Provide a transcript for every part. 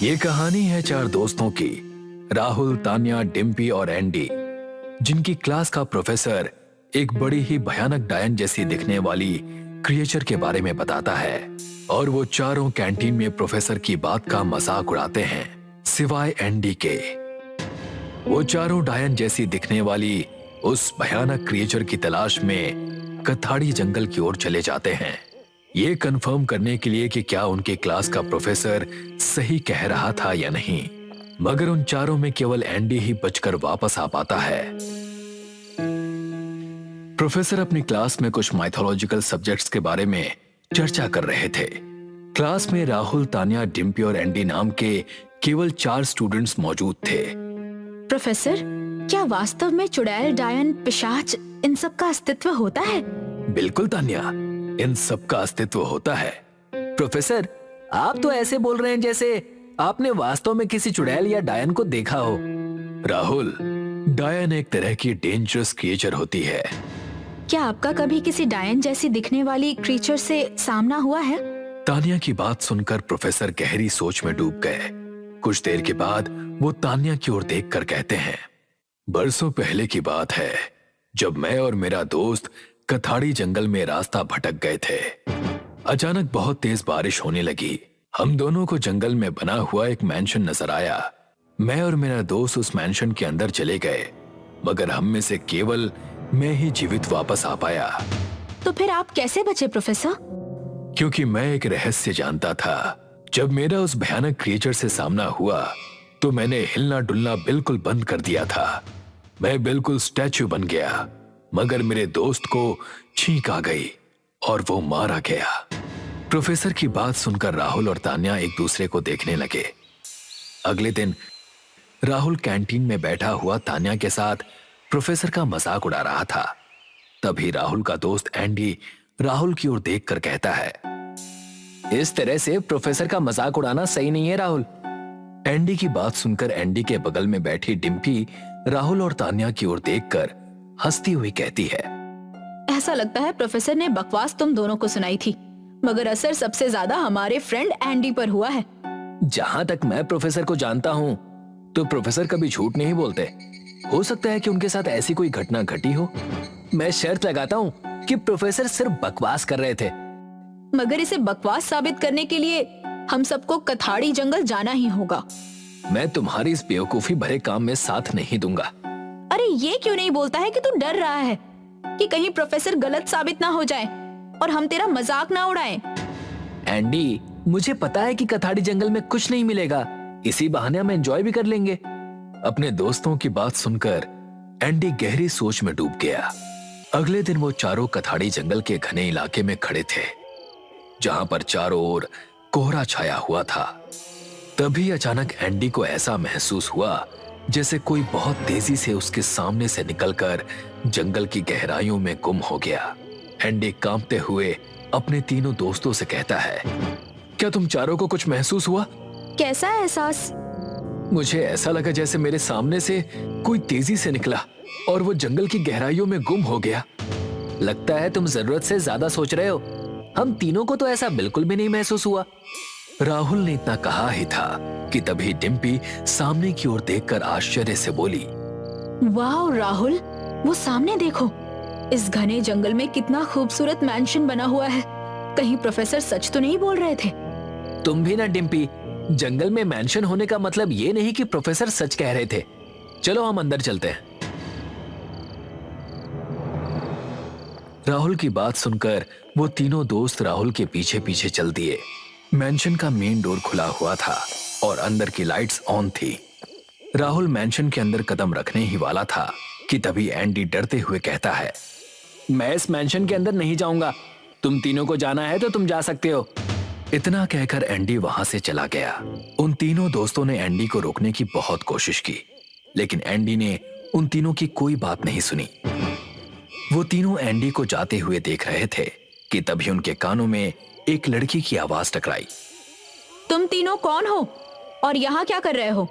ये कहानी है चार दोस्तों की, राहुल, तान्या, डिम्पी और एंडी, जिनकी क्लास का प्रोफेसर एक बड़ी ही भयानक डायन जैसी दिखने वाली क्रिएचर के बारे में बताता है और वो चारों कैंटीन में प्रोफेसर की बात का मजाक उड़ाते हैं, सिवाय एंडी के। वो चारों डायन जैसी दिखने वाली उस भयानक क्रिएचर की तलाश में कथाड़ी जंगल की ओर चले जाते हैं, ये कंफर्म करने के लिए कि क्या उनके क्लास का प्रोफेसर सही कह रहा था या नहीं। मगर उन चारों में केवल एंडी ही बचकर वापस आ पाता है। प्रोफेसर अपनी क्लास में कुछ माइथोलॉजिकल सब्जेक्ट्स के बारे में चर्चा कर रहे थे। क्लास में राहुल, तान्या, डिम्पी और एंडी नाम के केवल 4 स्टूडेंट्स मौजूद थे। प्रोफेसर, क्या वास्तव में चुड़ैल, डायन, पिशाच इन सब का अस्तित्व होता है? बिल्कुल तान्या, इन सब का अस्तित्व होता है। प्रोफेसर, आप तो ऐसे बोल रहे हैं जैसे आपने वास्तव में किसी चुड़ैल या डायन को देखा हो। राहुल, डायन एक तरह की डेंजरस क्रिएचर होती है। क्या आपका कभी किसी डायन जैसी दिखने वाली क्रीचर से सामना हुआ है? तान्या की बात सुनकर प्रोफेसर गहरी सोच में डूब गए। कुछ देर के बाद वो तान्या की ओर देखकर कहते हैं, बरसों पहले की बात है, जब मैं और मेरा दोस्त कथाड़ी जंगल में रास्ता भटक गए थे। अचानक बहुत तेज बारिश होने लगी। हम दोनों को जंगल में बना हुआ एक मैंशन नजर आया। मैं और मेरा दोस्त उस मैंशन के अंदर चले गए, मगर हम में से केवल मैं ही जीवित वापस आ पाया। तो फिर आप कैसे बचे प्रोफेसर? क्योंकि मैं एक रहस्य जानता था। जब मेरा उस भयानक क्रिएचर से सामना हुआ तो मैंने हिलना डुलना बिल्कुल बंद कर दिया था। मैं बिल्कुल स्टैच्यू बन गया, मगर मेरे दोस्त को छींक आ गई और वो मारा गया। प्रोफेसर की बात सुनकर राहुल और तान्या एक दूसरे को देखने लगे। अगले दिन राहुल कैंटीन में बैठा हुआ तान्या के साथ प्रोफेसर का मजाक उड़ा रहा था। तभी राहुल का दोस्त एंडी राहुल की ओर देखकर कहता है, इस तरह से प्रोफेसर का मजाक उड़ाना सही नहीं है राहुल। एंडी की बात सुनकर एंडी के बगल में बैठी डिम्पी राहुल और तान्या की ओर देखकर हंसती हुई कहती है, ऐसा लगता है प्रोफेसर ने बकवास तुम दोनों को सुनाई थी, मगर असर सबसे ज्यादा हमारे फ्रेंड एंडी पर हुआ है। जहां तक मैं प्रोफेसर को जानता हूं, तो प्रोफेसर कभी झूठ नहीं बोलते। हो सकता है कि उनके साथ ऐसी कोई घटना घटी हो। मैं शर्त लगाता हूं कि प्रोफेसर सिर्फ बकवास कर रहे थे। मगर इसे बकवास साबित करने के लिए हम सबको कथाड़ी जंगल जाना ही होगा। मैं तुम्हारी इस बेवकूफी भरे काम में साथ नहीं दूंगा। अरे ये क्यों नहीं बोलता है कि तू डर रहा है कि कहीं प्रोफेसर गलत साबित ना हो जाए और हम तेरा मजाक ना उड़ाएं। एंडी, मुझे पता है कि कथाड़ी जंगल में कुछ नहीं मिलेगा, इसी बहाने हम एंजॉय भी कर लेंगे। अपने दोस्तों की बात सुनकर एंडी गहरी सोच में डूब गया। अगले दिन वो चारों कथाड़ी जंगल के घने इलाके में खड़े थे, जहां पर चारों ओर कोहरा छाया हुआ था। तभी अचानक एंडी को ऐसा महसूस हुआ जैसे कोई बहुत तेजी से उसके सामने से निकलकर जंगल की गहराइयों में गुम हो गया। एंडी कांपते हुए अपने तीनों दोस्तों से कहता है, क्या तुम चारों को कुछ महसूस हुआ? कैसा एहसास? मुझे ऐसा लगा जैसे मेरे सामने से कोई तेजी से निकला और वो जंगल की गहराइयों में गुम हो गया। लगता है तुम जरूरत से ज्यादा सोच रहे हो। हम तीनों को तो ऐसा बिल्कुल भी नहीं महसूस हुआ। राहुल ने इतना कहा ही था कि तभी डिम्पी सामने की ओर देखकर आश्चर्य से बोली, वाह राहुल, वो सामने देखो, इस घने जंगल में कितना खूबसूरत मैंशन बना हुआ है। कहीं प्रोफेसर सच तो नहीं बोल रहे थे? तुम भी ना डिम्पी, जंगल में मैंशन होने का मतलब ये नहीं कि प्रोफेसर सच कह रहे थे। चलो हम अंदर चलते हैं। राहुल की बात सुनकर वो तीनों दोस्त राहुल के पीछे पीछे चल दिए। मैंशन का मेन डोर खुला हुआ था और अंदर की लाइट्स ऑन थी। राहुल मैंशन के अंदर कदम रखने ही वाला था कि तभी एंडी डरते हुए कहता है, मैं इस मैंशन के अंदर नहीं जाऊंगा। तुम तीनों को जाना है तो तुम जा सकते हो। इतना कहकर एंडी वहां से चला गया। उन तीनों दोस्तों ने एंडी को रोकने की बहुत कोशिश की, लेकिन एंडी ने उन तीनों की कोई बात नहीं सुनी। वो तीनों एंडी को जाते हुए देख रहे थे कि तभी उनके कानों में एक लड़की की आवाज टकराई। तुम तीनों कौन हो और यहाँ क्या कर रहे हो?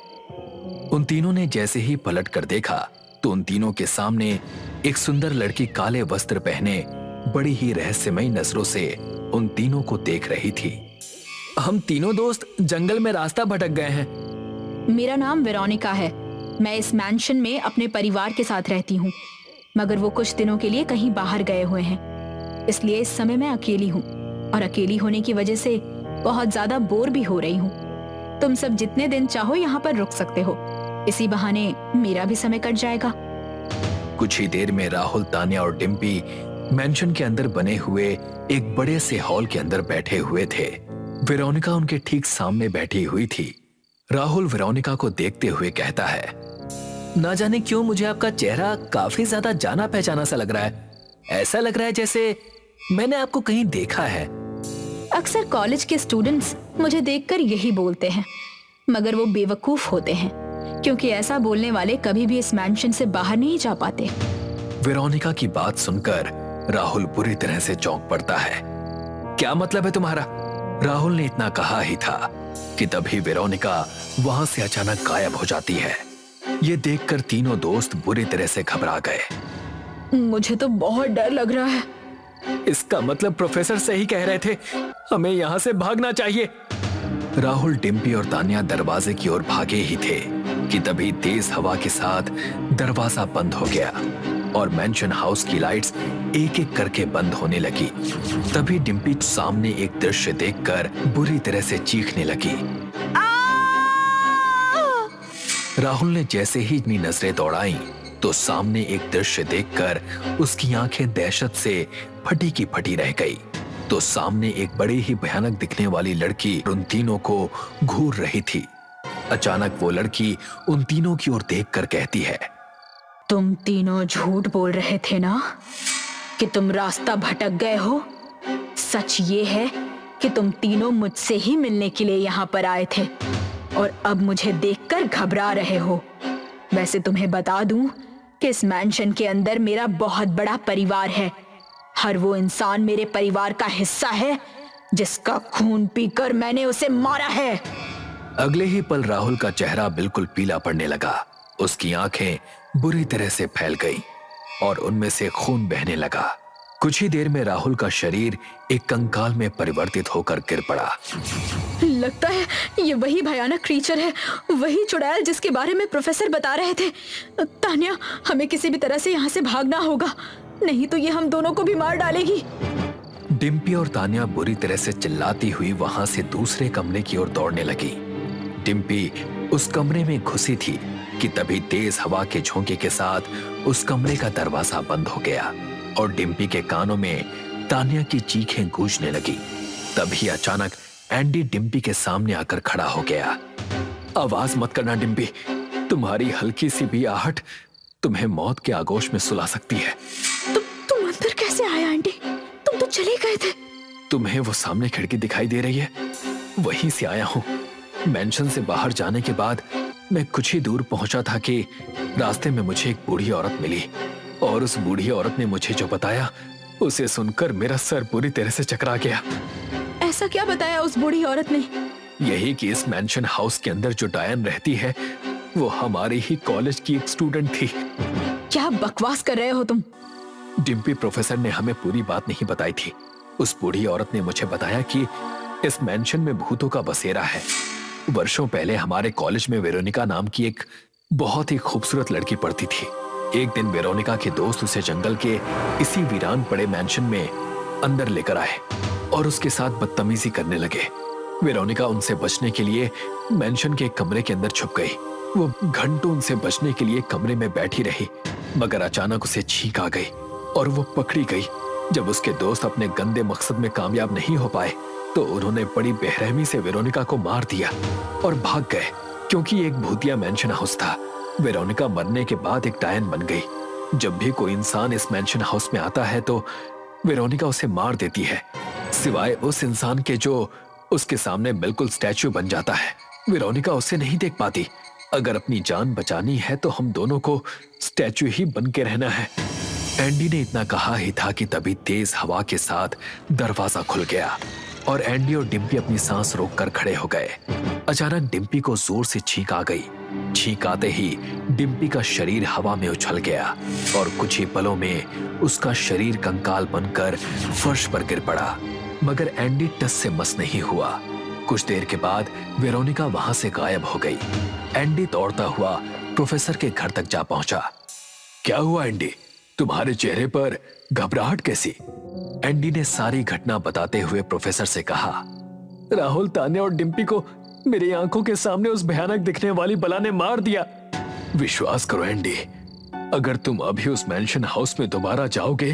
उन तीनों ने जैसे ही पलट कर देखा तो उन तीनों के सामने एक सुंदर लड़की काले वस्त्र पहने बड़ी ही रहस्यमयी नजरों से उन तीनों को देख रही थी। हम तीनों दोस्त जंगल में रास्ता भटक गए हैं। मेरा नाम वेरोनिका है। मैं इस मैंशन में अपने परिवार के साथ रहती हूँ, मगर वो कुछ दिनों के लिए कहीं बाहर गए हुए हैं, इसलिए इस समय मैं अकेली हूँ और अकेली होने की वजह से बहुत ज्यादा बोर भी हो रही हूँ। तुम सब जितने दिन चाहो यहाँ पर रुक सकते हो, इसी बहाने मेरा भी समय कट जाएगा। कुछ ही देर में राहुल, तान्या और डिम्पी मैंशन के अंदर बने हुए एक बड़े से हॉल के अंदर बैठे हुए थे। वेरोनिका उनके ठीक सामने बैठी हुई थी। राहुल वेरोनिका को देखते हुए कहता है, ना जाने क्यों मुझे आपका चेहरा काफी ज्यादा जाना पहचाना सा लग रहा है। ऐसा लग रहा है जैसे मैंने आपको कहीं देखा है। अक्सर कॉलेज के स्टूडेंट्स मुझे देखकर यही बोलते हैं, मगर वो बेवकूफ होते हैं, क्योंकि ऐसा बोलने वाले कभी भी इस मैंशन से बाहर नहीं जा पाते। वेरोनिका की बात सुनकर राहुल बुरी तरह से चौंक पड़ता है। क्या मतलब है तुम्हारा? राहुल ने इतना कहा ही था कि तभी वेरोनिका वहां से अचानक गायब हो जाती है। ये देखकर तीनों दोस्त बुरी तरह से घबरा गए। मुझे तो बहुत डर लग रहा है। इसका मतलब प्रोफेसर सही कह रहे थे, हमें यहाँ से भागना चाहिए। राहुल, डिम्पी और तान्या दरवाजे की ओर भागे ही थे कि तभी तेज हवा के साथ दरवाजा बंद हो गया और मैंशन हाउस की लाइट्स एक एक करके बंद होने लगी। तभी डिम्पी सामने एक दृश्य देखकर बुरी तरह से चीखने लगी। राहुल ने जैसे ही अपनी नजरें दौड़ाईं तो सामने एक दृश्य देखकर उसकी आंखें दहशत से फटी की फटी रह गई। तो सामने एक बड़ी ही भयानक दिखने वाली लड़की उन तीनों को घूर रही थी। अचानक वो लड़की उन तीनों की ओर देखकर कहती है, तुम तीनों झूठ बोल रहे थे ना कि तुम रास्ता भटक गए हो। सच ये है कि तुम तीनों मुझसे ही मिलने के लिए यहाँ पर आए थे और अब मुझे देखकर घबरा रहे हो। वैसे तुम्हें बता दूं कि इस मैंशन के अंदर मेरा बहुत बड़ा परिवार है। हर वो इंसान मेरे परिवार का हिस्सा है जिसका खून पीकर मैंने उसे मारा है। अगले ही पल राहुल का चेहरा बिल्कुल पीला पड़ने लगा। उसकी आंखें बुरी तरह से फैल गईं और उनमें से खून बहने लगा। कुछ ही देर में राहुल का शरीर एक कंकाल में परिवर्तित होकर गिर पड़ा। लगता है ये वही भयानक क्रीचर है, वही चुड़ैल जिसके बारे में प्रोफेसर बता रहे थे। तान्या, हमें किसी भी तरह से यहाँ से भागना होगा, नहीं तो ये हम दोनों को भी मार डालेगी। डिम्पी और तान्या बुरी तरह से चिल्लाती हुई वहां से दूसरे कमरे की ओर दौड़ने लगी। डिम्पी उस कमरे में घुसी थी कि तभी तेज हवा के झोंके के साथ उस कमरे का दरवाजा बंद हो गया और डिम्पी के कानों में तान्या की चीखें गूंजने लगी। तभी अचानक एंडी डिम्पी के सामने आकर खड़ा हो गया। आवाज मत करना डिम्पी, तुम्हारी हल्की सी भी आहट तुम्हें मौत के आगोश में सुला सकती है। तुम अंदर कैसे आए आंटी? तुम तो चले गए थे। तुम्हें वो सामने खिड़की दिखाई दे रही है? वहीं से आया हूँ। मैंशन से बाहर जाने के बाद मैं कुछ ही दूर पहुंचा था कि रास्ते में मुझे एक बूढ़ी औरत मिली और उस बूढ़ी औरत ने मुझे जो बताया उसे सुनकर मेरा सर पूरी तरह से चकरा गया। ऐसा क्या बताया उस बूढ़ी औरत ने? यही कि इस मैंशन हाउस के अंदर जो डायन रहती है वो हमारी ही कॉलेज की एक स्टूडेंट थी। क्या बकवास कर रहे हो तुम? डिम्पी, प्रोफेसर ने हमें पूरी बात नहीं बताई थी। उस बूढ़ी औरत ने मुझे बताया कि इस मैंशन में भूतों का बसेरा है। वर्षों पहले हमारे कॉलेज में वेरोनिका नाम की एक बहुत ही खूबसूरत लड़की पढ़ती थी। एक दिन वेरोनिका के दोस्त उसे जंगल के इसी वीरान पड़े मैंशन में अंदर लेकर आए और उसके साथ बदतमीजी करने लगे। वेरोनिका उनसे बचने के लिए मैंशन के एक कमरे के अंदर छुप गई। वो घंटों उनसे बचने के लिए कमरे में बैठी रही, मगर अचानक उसे छींक आ गई और वो पकड़ी गई। जब उसके दोस्त अपने गंदे मकसद में कामयाब नहीं हो पाए तो उन्होंने बड़ी बेरहमी से वेरोनिका को मार दिया और भाग गए, क्योंकि एक भूतिया मैंशन हाउस था। वेरोनिका मरने के बाद एक डायन बन गई। जब भी कोई इंसान इस मैंशन हाउस में आता है तो वेरोनिका उसे मार देती है, सिवाय उस इंसान के जो उसके सामने बिल्कुल स्टैच्यू बन जाता है। वेरोनिका उसे नहीं देख पाती। अगर अपनी जान बचानी है तो हम दोनों को स्टैच्यू ही बन के रहना है। एंडी ने इतना कहा ही था कि तभी तेज हवा के साथ दरवाजा खुल गया और एंडी और डिम्पी अपनी सांस रोककर खड़े हो गए। अचानक डिम्पी को जोर से छींक आ गई। छींक आते ही डिम्पी का शरीर हवा में उछल गया और कुछ ही पलों में उसका शरीर कंकाल बनकर फर्श पर गिर पड़ा, मगर एंडी टस से मस नहीं हुआ। कुछ देर के बाद वेरोनिका वहां से गायब हो गई। एंडी दौड़ता हुआ प्रोफेसर के घर तक जा पहुंचा। क्या हुआ एंडी, तुम्हारे चेहरे पर घबराहट कैसी? एंडी ने सारी घटना बताते हुए प्रोफेसर से कहा, राहुल, तान्या और डिम्पी को मेरी आंखों के सामने उस भयानक दिखने वाली बला ने मार दिया। विश्वास करो एंडी, अगर तुम अभी उस मैंशन हाउस में दोबारा जाओगे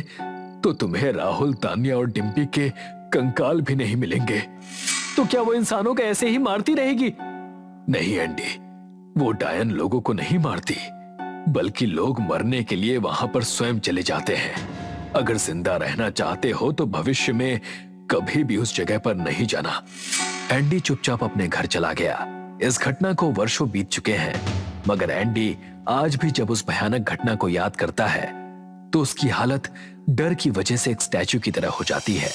तो तुम्हें राहुल, तान्या और डिम्पी के कंकाल भी नहीं मिलेंगे। तो क्या वो इंसानों को ऐसे ही मारती रहेगी? नहीं एंडी, वो डायन लोगों को नहीं मारती, बल्कि लोग मरने के लिए वहां पर स्वयं चले जाते हैं। अगर जिंदा रहना चाहते हो तो भविष्य में कभी भी उस जगह पर नहीं जाना। एंडी चुपचाप अपने घर चला गया। इस घटना को वर्षों बीत चुके हैं, मगर एंडी आज भी जब उस भयानक घटना को याद करता है तो उसकी हालत डर की वजह से एक स्टैचू की तरह हो जाती है।